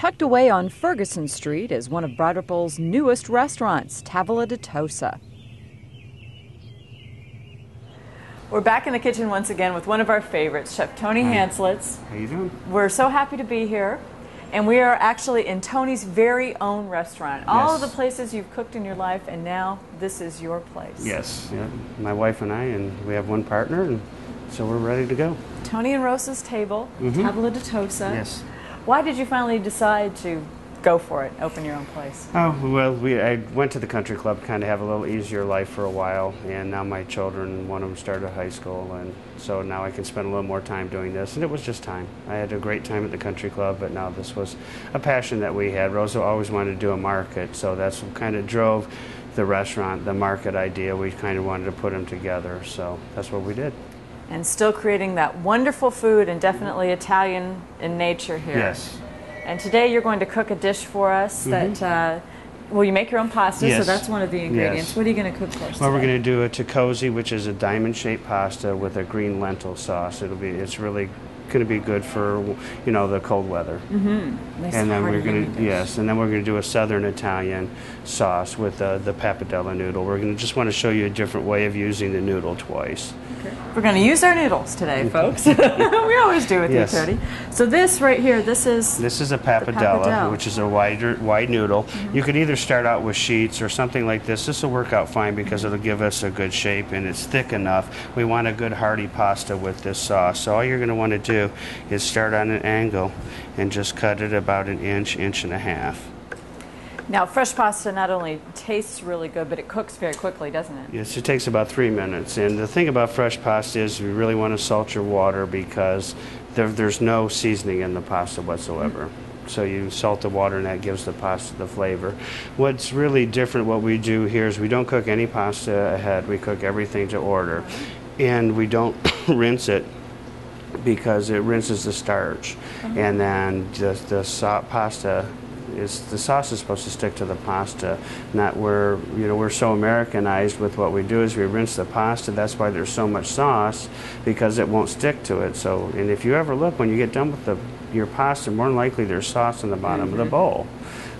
Tucked away on Ferguson Street is one of Broad newest restaurants, Tavola di Tosa. We're back in the kitchen once again with one of our favorites, Chef Tony Hanslits. How you doing? We're so happy to be here. And we are actually in Tony's very own restaurant. All of the places you've cooked in your life, and now this is your place. Yes. Yeah. My wife and I, and we have one partner, and so we're ready to go. Tony and Rosa's table, Tavola di Tosa. Yes. Why did you finally decide to go for it, open your own place? Oh, well, I went to the country club, kind of have a little easier life for a while, and now my children, one of them started high school, and so now I can spend a little more time doing this, and it was just time. I had a great time at the country club, but now this was a passion that we had. Rosa always wanted to do a market, so that's what kind of drove the restaurant, the market idea. We kind of wanted to put them together, so that's what we did. And still creating that wonderful food, and definitely Italian in nature here. Yes. And today you're going to cook a dish for us that, well, you make your own pasta, so that's one of the ingredients. What are you going to cook for us Well, today? we're going to do a takosi, which is a diamond-shaped pasta with a green lentil sauce. It's really going to be good for, you know, the cold weather. Nice and then we're going to and then we're going to do a southern Italian sauce with the pappardelle noodle. We're going to just want to show you a different way of using the noodle twice. Okay. We're going to use our noodles today, folks. We always do with you, Cody. So this right here, this is a pappardelle, which is a wide noodle. You could either start out with sheets or something like this. This will work out fine because it'll give us a good shape and it's thick enough. We want a good hearty pasta with this sauce. So all you're going to want to do is start on an angle and just cut it about an inch, inch and a half. Now, fresh pasta not only tastes really good, but it cooks very quickly, doesn't it? Yes, it takes about 3 minutes. And the thing about fresh pasta is you really want to salt your water because there's no seasoning in the pasta whatsoever. So you salt the water and that gives the pasta the flavor. What's really different, what we do here is we don't cook any pasta ahead. We cook everything to order. And we don't rinse it because it rinses the starch. And then the sauce is supposed to stick to the pasta. Not we're so Americanized with what we do is we rinse the pasta. That's why there's so much sauce, because it won't stick to it. So, and if you ever look when you get done with your pasta, more than likely there's sauce in the bottom of the bowl.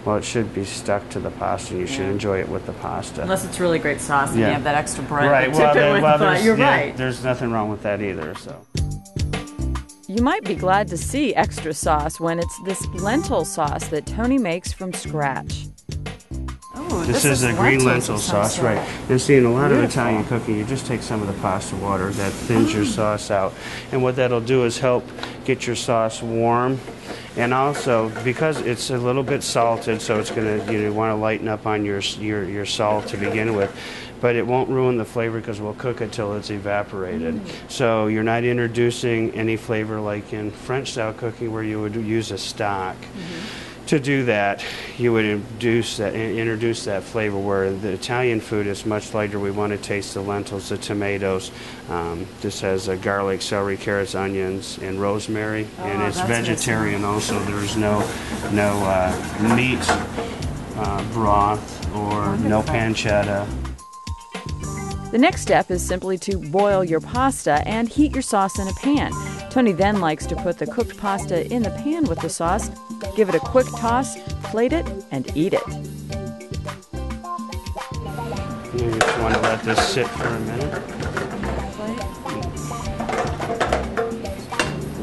Well, it should be stuck to the pasta, and you should enjoy it with the pasta. Unless it's really great sauce and you have that extra bread. Right. You're right. There's nothing wrong with that either. So. You might be glad to see extra sauce when it's this lentil sauce that Tony makes from scratch. Oh, this is a green lentil sauce, right. And see, in a lot of Italian cooking, you just take some of the pasta water that thins your sauce out. And what that'll do is help get your sauce warm. And also, because it's a little bit salted, so it's going to, you want to lighten up on your salt to begin with. But it won't ruin the flavor because we'll cook it till it's evaporated. So you're not introducing any flavor like in French-style cooking where you would use a stock. To do that, you would introduce that flavor, where the Italian food is much lighter. We want to taste the lentils, the tomatoes. This has garlic, celery, carrots, onions, and rosemary. And it's vegetarian also. There's no meat broth or no pancetta. The next step is simply to boil your pasta and heat your sauce in a pan. Tony then likes to put the cooked pasta in the pan with the sauce, give it a quick toss, plate it, and eat it. You just want to let this sit for a minute.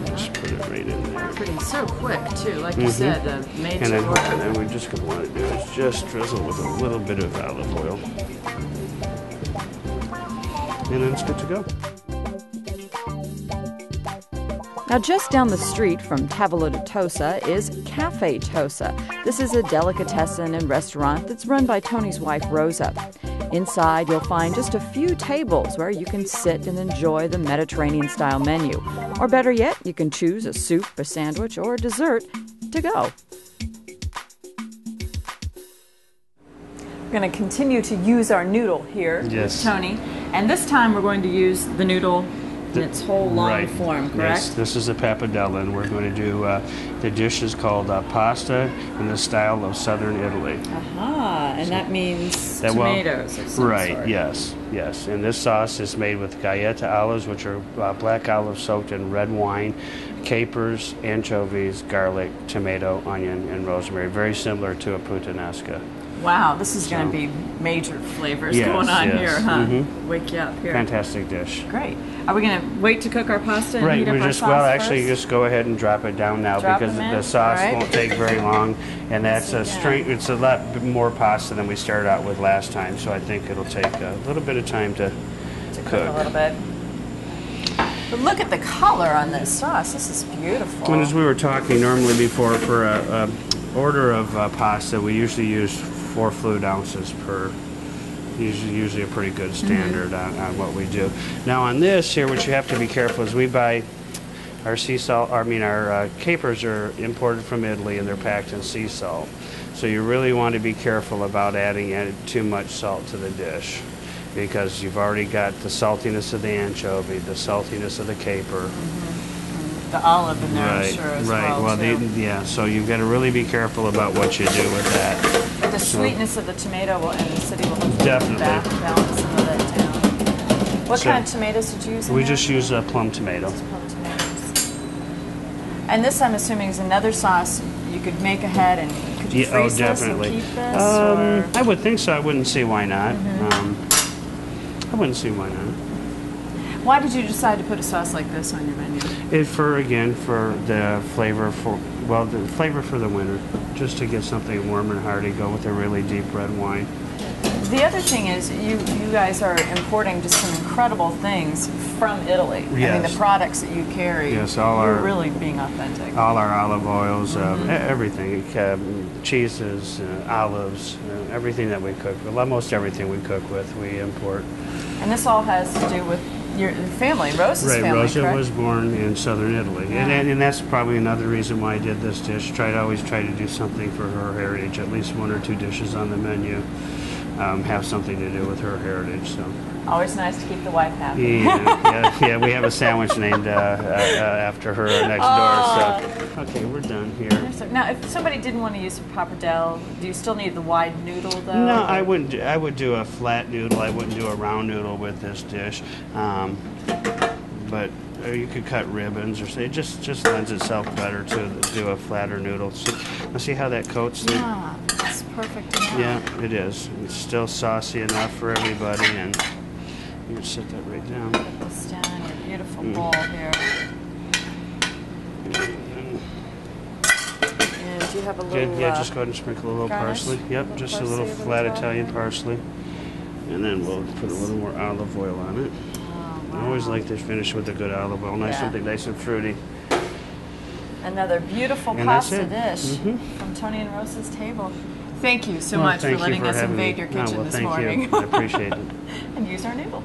Just put it right in there. Pretty so quick too, like you said, made to order. And then we're just going to want to do is just drizzle with a little bit of olive oil. And then it's good to go. Now, just down the street from Tavola di Tosa is Cafe Tosa. This is a delicatessen and restaurant that's run by Tony's wife, Rosa. Inside, you'll find just a few tables where you can sit and enjoy the Mediterranean-style menu. Or better yet, you can choose a soup, a sandwich, or a dessert to go. We're going to continue to use our noodle here, Tony. And this time we're going to use the noodle in its whole long right. form, correct? Yes, this is a pappardelle, and we're going to do, the dish is called pasta in the style of southern Italy. Aha, and that means tomatoes of some right, sort. yes. And this sauce is made with galleta olives, which are black olives soaked in red wine, capers, anchovies, garlic, tomato, onion, and rosemary. Very similar to a puttanesca. Wow, this is going to be major flavors going on here, huh? Mm-hmm. Wake you up here. Fantastic dish. Great. Are we going to wait to cook our pasta and heat up our sauce actually, first? just go ahead and drop it down now because the sauce won't take very long, and that's it's a lot more pasta than we started out with last time, so I think it'll take a little bit of time to cook. A little bit. But look at the color on this sauce. This is beautiful. And as we were talking normally before, for a order of pasta, we usually use 4 fluid ounces per. Usually a pretty good standard on what we do. Now on this here, what you have to be careful is we buy our sea salt. Our capers are imported from Italy and they're packed in sea salt. So you really want to be careful about adding too much salt to the dish, because you've already got the saltiness of the anchovy, the saltiness of the caper. The olive in there, I'm sure, as well. Well, so you've got to really be careful about what you do with that. But the sweetness of the tomato and the city will definitely balance some of that down. What kind of tomatoes did you use in We there? just use a plum tomato. Plum tomatoes. And this, I'm assuming, is another sauce you could make ahead, and could you freeze this and keep this? I would think so. I wouldn't see why not. I wouldn't see why not. Why did you decide to put a sauce like this on your menu? For the flavor for the winter, just to get something warm and hearty. Go with a really deep red wine. The other thing is, you guys are importing just some incredible things from Italy. Yes. I mean, the products that you carry. Yes, you're really being authentic. All our olive oils, everything, cheeses, olives, everything that we cook. Most everything we cook with, we import. And this all has to do with your family, Rosa's family, Rosa correct? was born in southern Italy, and that's probably another reason why I did this dish. Always try to do something for her heritage. At least 1 or 2 dishes on the menu have something to do with her heritage. So always nice to keep the wife happy. Yeah. We have a sandwich named after her next door. So okay, we're done here. Now, if somebody didn't want to use a pappardelle, do you still need the wide noodle though? No, I wouldn't. I would do a flat noodle. I wouldn't do a round noodle with this dish. But you could cut ribbons, or say it just lends itself better to do a flatter noodle. See how that coats it? Yeah, it's perfect enough. Yeah, it is. It's still saucy enough for everybody, and you can set that right down. Put this down in your beautiful bowl here. And do you have a little just go ahead and sprinkle a little garnish? parsley. Yep, just a little flat Italian parsley. And then we'll put a little more olive oil on it. I always like to finish with a good olive oil. Something nice and fruity. Another beautiful pasta dish from Tony and Rosa's table. Thank you so much for letting us invade your kitchen this morning. I appreciate it. And use our noodles.